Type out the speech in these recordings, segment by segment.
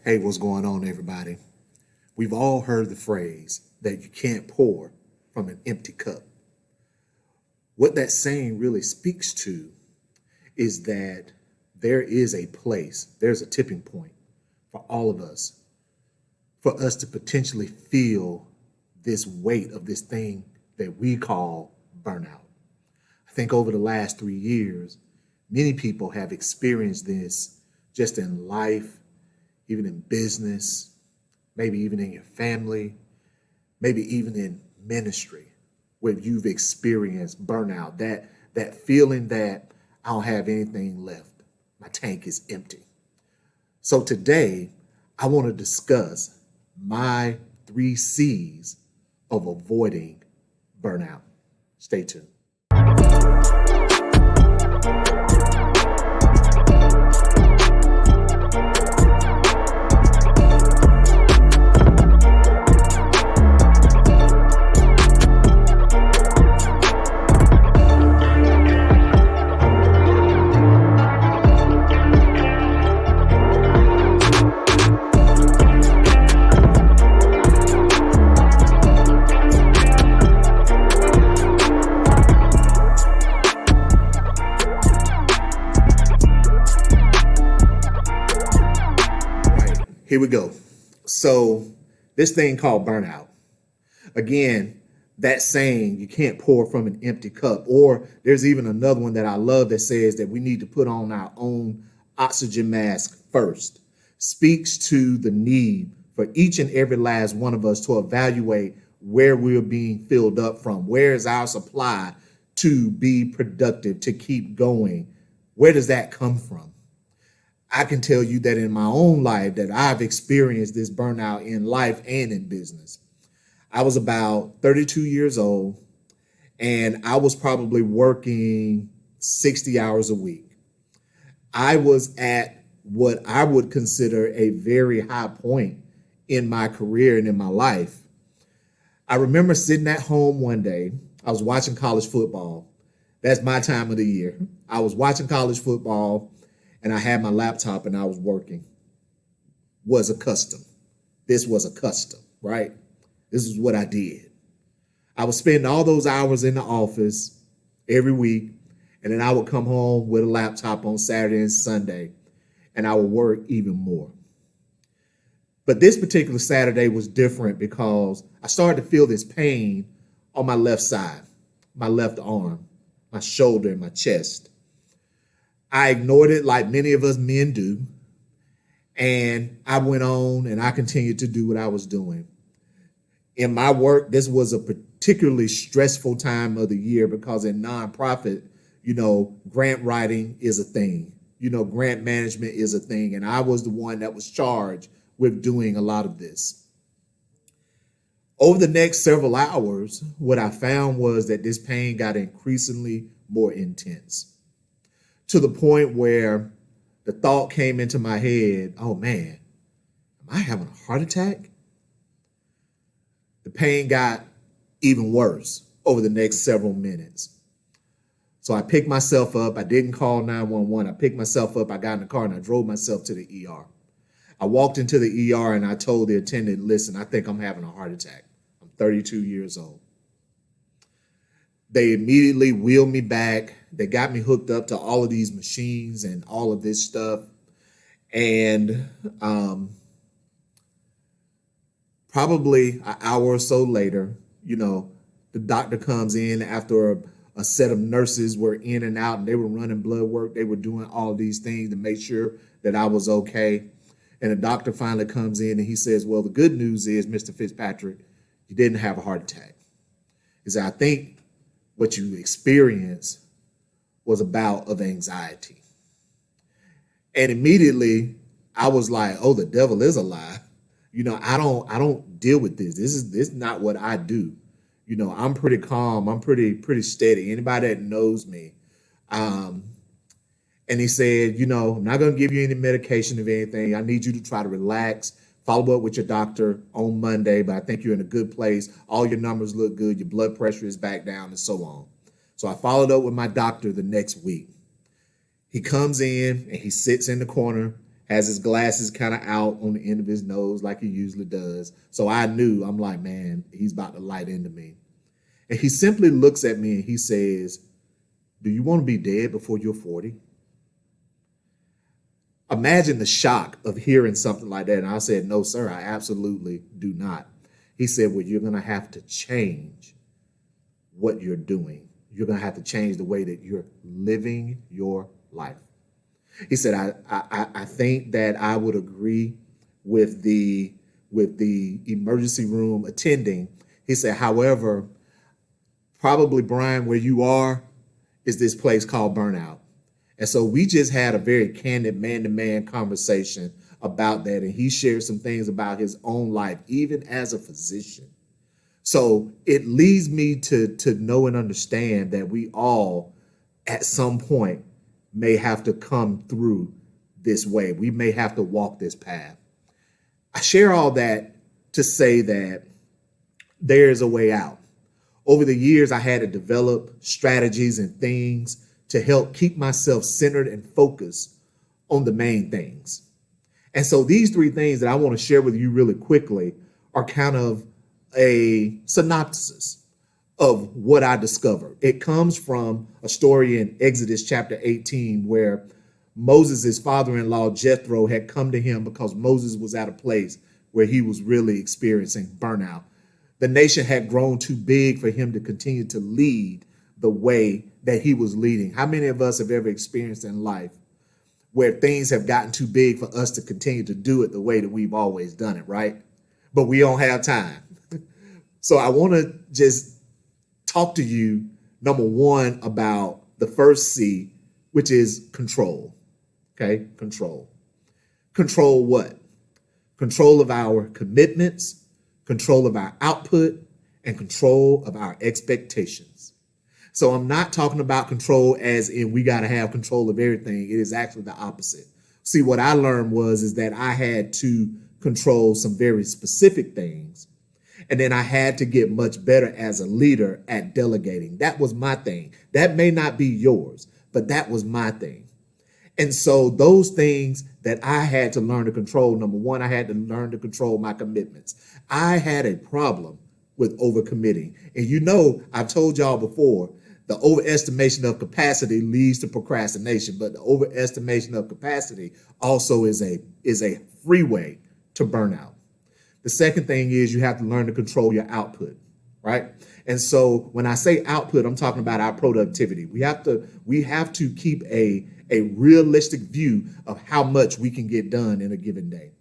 Hey, what's going on, everybody? We've all heard the phrase that you can't pour from an empty cup. What that saying really speaks to is that there is a place, there's a tipping point for all of us, for us to potentially feel this weight of this thing that we call burnout. I think over the last 3 years, many people have experienced this just in life, even in business, maybe even in your family, maybe even in ministry, where you've experienced burnout, that feeling that I don't have anything left. My tank is empty. So today, I want to discuss my 3 C's of avoiding burnout. Stay tuned. Here we go. So this thing called burnout. Again, that saying, you can't pour from an empty cup. Or there's even another one that I love that says that we need to put on our own oxygen mask first. Speaks to the need for each and every last one of us to evaluate where we're being filled up from. Where is our supply to be productive, to keep going? Where does that come from? I can tell you that in my own life that I've experienced this burnout in life and in business. I was about 32 years old and I was probably working 60 hours a week. I was at what I would consider a very high point in my career and in my life. I remember sitting at home one day. I was watching college football. That's my time of the year. I was watching college football and I had my laptop and I was working. Was a custom. This was a custom, right? This is what I did. I would spend all those hours in the office every week, and then I would come home with a laptop on Saturday and Sunday, and I would work even more. But this particular Saturday was different because I started to feel this pain on my left side, my left arm, my shoulder, and my chest. I ignored it like many of us men do. And I went on and I continued to do what I was doing. In my work, this was a particularly stressful time of the year because in nonprofit, grant writing is a thing. Grant management is a thing. And I was the one that was charged with doing a lot of this. Over the next several hours, what I found was that this pain got increasingly more intense, to the point where the thought came into my head, oh man, am I having a heart attack? The pain got even worse over the next several minutes. So I picked myself up. I didn't call 911. I picked myself up. I got in the car and I drove myself to the ER. I walked into the ER and I told the attendant, listen, I think I'm having a heart attack. I'm 32 years old. They immediately wheeled me back. They got me hooked up to all of these machines and all of this stuff. And probably an hour or so later, the doctor comes in after a set of nurses were in and out and they were running blood work. They were doing all of these things to make sure that I was okay. And the doctor finally comes in and he says, well, the good news is, Mr. Fitzpatrick, you didn't have a heart attack. He said, I think what you experienced was a bout of anxiety. And immediately I was like, oh, the devil is a lie. I don't deal with this. This is not what I do. I'm pretty calm. I'm pretty steady. Anybody that knows me. And he said, I'm not going to give you any medication of anything. I need you to try to relax, follow up with your doctor on Monday, but I think you're in a good place. All your numbers look good. Your blood pressure is back down and so on. So I followed up with my doctor the next week. He comes in and he sits in the corner, has his glasses kind of out on the end of his nose like he usually does. So I knew, I'm like, man, he's about to light into me. And he simply looks at me and he says, do you want to be dead before you're 40? Imagine the shock of hearing something like that. And I said, no, sir, I absolutely do not. He said, well, you're going to have to change what you're doing. You're going to have to change the way that you're living your life. He said, I think that I would agree with the emergency room attending. He said, however, probably, Brian, where you are is this place called Burnout. And so we just had a very candid man-to-man conversation about that. And he shared some things about his own life, even as a physician. So it leads me to know and understand that we all, at some point, may have to come through this way. We may have to walk this path. I share all that to say that there's a way out. Over the years, I had to develop strategies and things to help keep myself centered and focused on the main things. And so these three things that I want to share with you really quickly are kind of a synopsis of what I discovered. It comes from a story in Exodus chapter 18 where Moses' father-in-law Jethro had come to him because Moses was at a place where he was really experiencing burnout. The nation had grown too big for him to continue to lead the way that he was leading. How many of us have ever experienced in life where things have gotten too big for us to continue to do it the way that we've always done it, right? But we don't have time. So I want to just talk to you, number one, about the first C, which is control. Okay, control. Control what? Control of our commitments, control of our output, and control of our expectations. So I'm not talking about control as in we got to have control of everything. It is actually the opposite. See, what I learned is that I had to control some very specific things. And then I had to get much better as a leader at delegating. That was my thing. That may not be yours, but that was my thing. And so those things that I had to learn to control, number one, I had to learn to control my commitments. I had a problem with overcommitting. And you know, I've told y'all before, the overestimation of capacity leads to procrastination, but the overestimation of capacity also is a freeway to burnout. The second thing is you have to learn to control your output, right? And so when I say output, I'm talking about our productivity. We have to keep a realistic view of how much we can get done in a given day.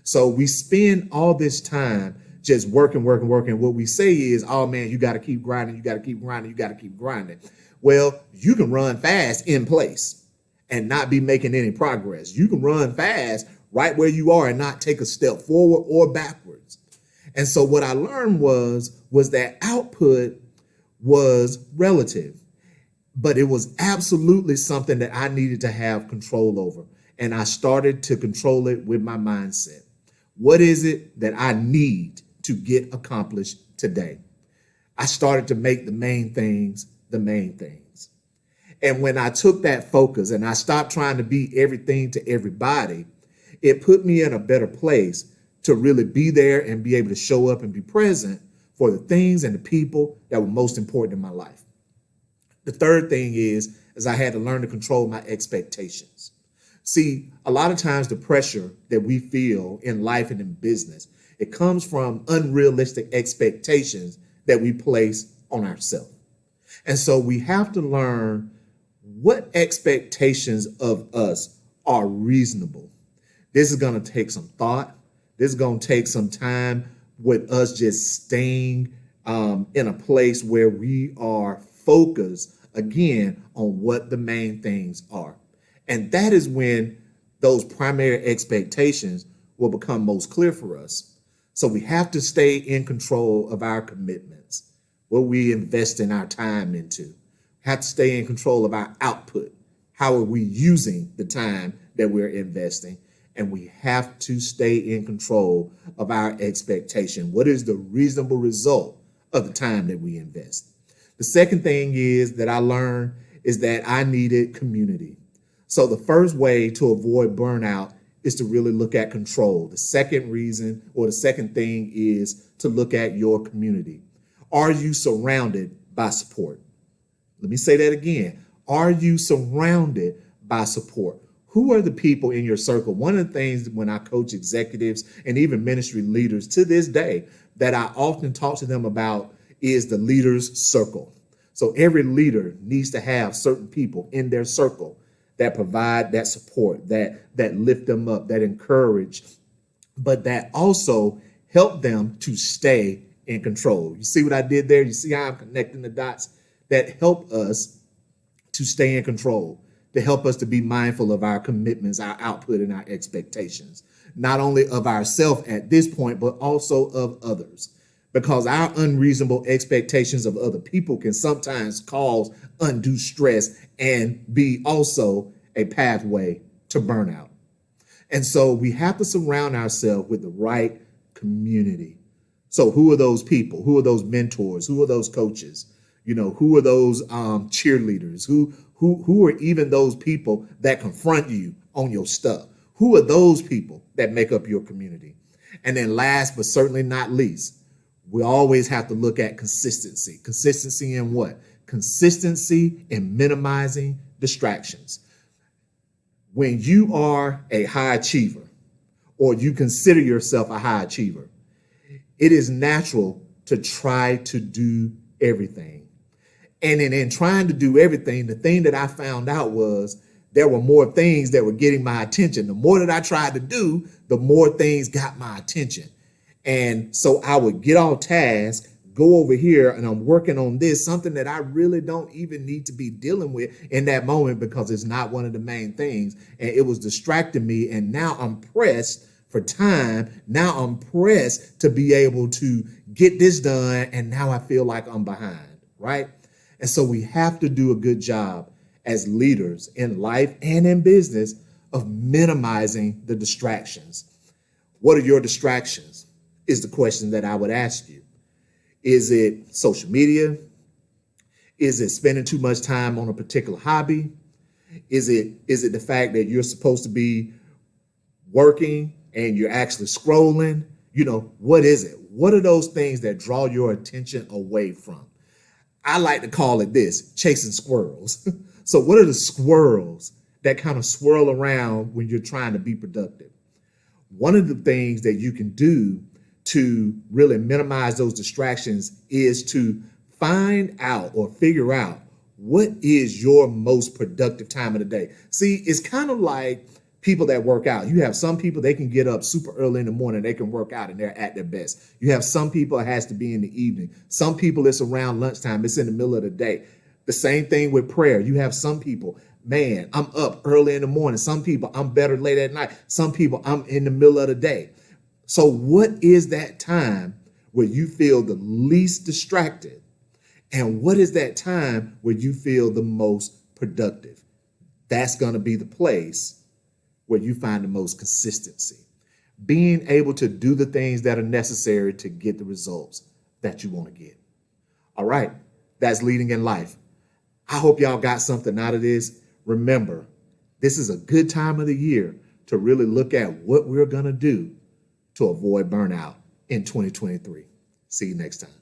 So we spend all this time just working. What we say is, oh man, you got to keep grinding, you got to keep grinding, you got to keep grinding. Well, you can run fast in place and not be making any progress. You can run fast right where you are and not take a step forward or backwards. And so what I learned was that output was relative, but it was absolutely something that I needed to have control over. And I started to control it with my mindset. What is it that I need to get accomplished today? I started to make the main things the main things. And when I took that focus and I stopped trying to be everything to everybody, it put me in a better place to really be there and be able to show up and be present for the things and the people that were most important in my life. The third thing is I had to learn to control my expectations. See, a lot of times the pressure that we feel in life and in business, it comes from unrealistic expectations that we place on ourselves. And so we have to learn what expectations of us are reasonable. This is going to take some thought. This is going to take some time with us just staying in a place where we are focused, again, on what the main things are. And that is when those primary expectations will become most clear for us. So we have to stay in control of our commitments, what we invest in our time into. We have to stay in control of our output. How are we using the time that we're investing? And we have to stay in control of our expectation. What is the reasonable result of the time that we invest? The second thing is that I learned is that I needed community. So the first way to avoid burnout is to really look at control. The second reason, or the second thing, is to look at your community. Are you surrounded by support? Let me say that again. Are you surrounded by support? Who are the people in your circle? One of the things when I coach executives and even ministry leaders to this day that I often talk to them about is the leader's circle. So every leader needs to have certain people in their circle that provide that support, that lift them up, that encourage, but that also help them to stay in control. You see what I did there? You see how I'm connecting the dots? That help us to stay in control, to help us to be mindful of our commitments, our output, and our expectations, not only of ourselves at this point, but also of others. Because our unreasonable expectations of other people can sometimes cause undue stress and be also a pathway to burnout. And so we have to surround ourselves with the right community. So who are those people? Who are those mentors? Who are those coaches? Who are those cheerleaders? Who are even those people that confront you on your stuff? Who are those people that make up your community? And then last, but certainly not least, we always have to look at consistency. Consistency in what? Consistency in minimizing distractions. When you are a high achiever, or you consider yourself a high achiever, it is natural to try to do everything. And in trying to do everything, the thing that I found out was there were more things that were getting my attention. The more that I tried to do, the more things got my attention. And so I would get off task, go over here, and I'm working on this, something that I really don't even need to be dealing with in that moment because it's not one of the main things. And it was distracting me. And now I'm pressed for time. Now I'm pressed to be able to get this done. And now I feel like I'm behind, right? And so we have to do a good job as leaders in life and in business of minimizing the distractions. What are your distractions? Is the question that I would ask you. Is it social media? Is it spending too much time on a particular hobby? Is it the fact that you're supposed to be working and you're actually scrolling? What is it? What are those things that draw your attention away from? I like to call it this, chasing squirrels. So what are the squirrels that kind of swirl around when you're trying to be productive? One of the things that you can do to really minimize those distractions is to find out or figure out what is your most productive time of the day. See, it's kind of like people that work out. You have some people, they can get up super early in the morning, they can work out and they're at their best. You have some people, it has to be in the evening. Some people, it's around lunchtime, it's in the middle of the day. The same thing with prayer. You have some people, man, I'm up early in the morning. Some people, I'm better late at night. Some people, I'm in the middle of the day. So what is that time where you feel the least distracted? And what is that time where you feel the most productive? That's going to be the place where you find the most consistency. Being able to do the things that are necessary to get the results that you want to get. All right, that's leading in life. I hope y'all got something out of this. Remember, this is a good time of the year to really look at what we're going to do to avoid burnout in 2023. See you next time.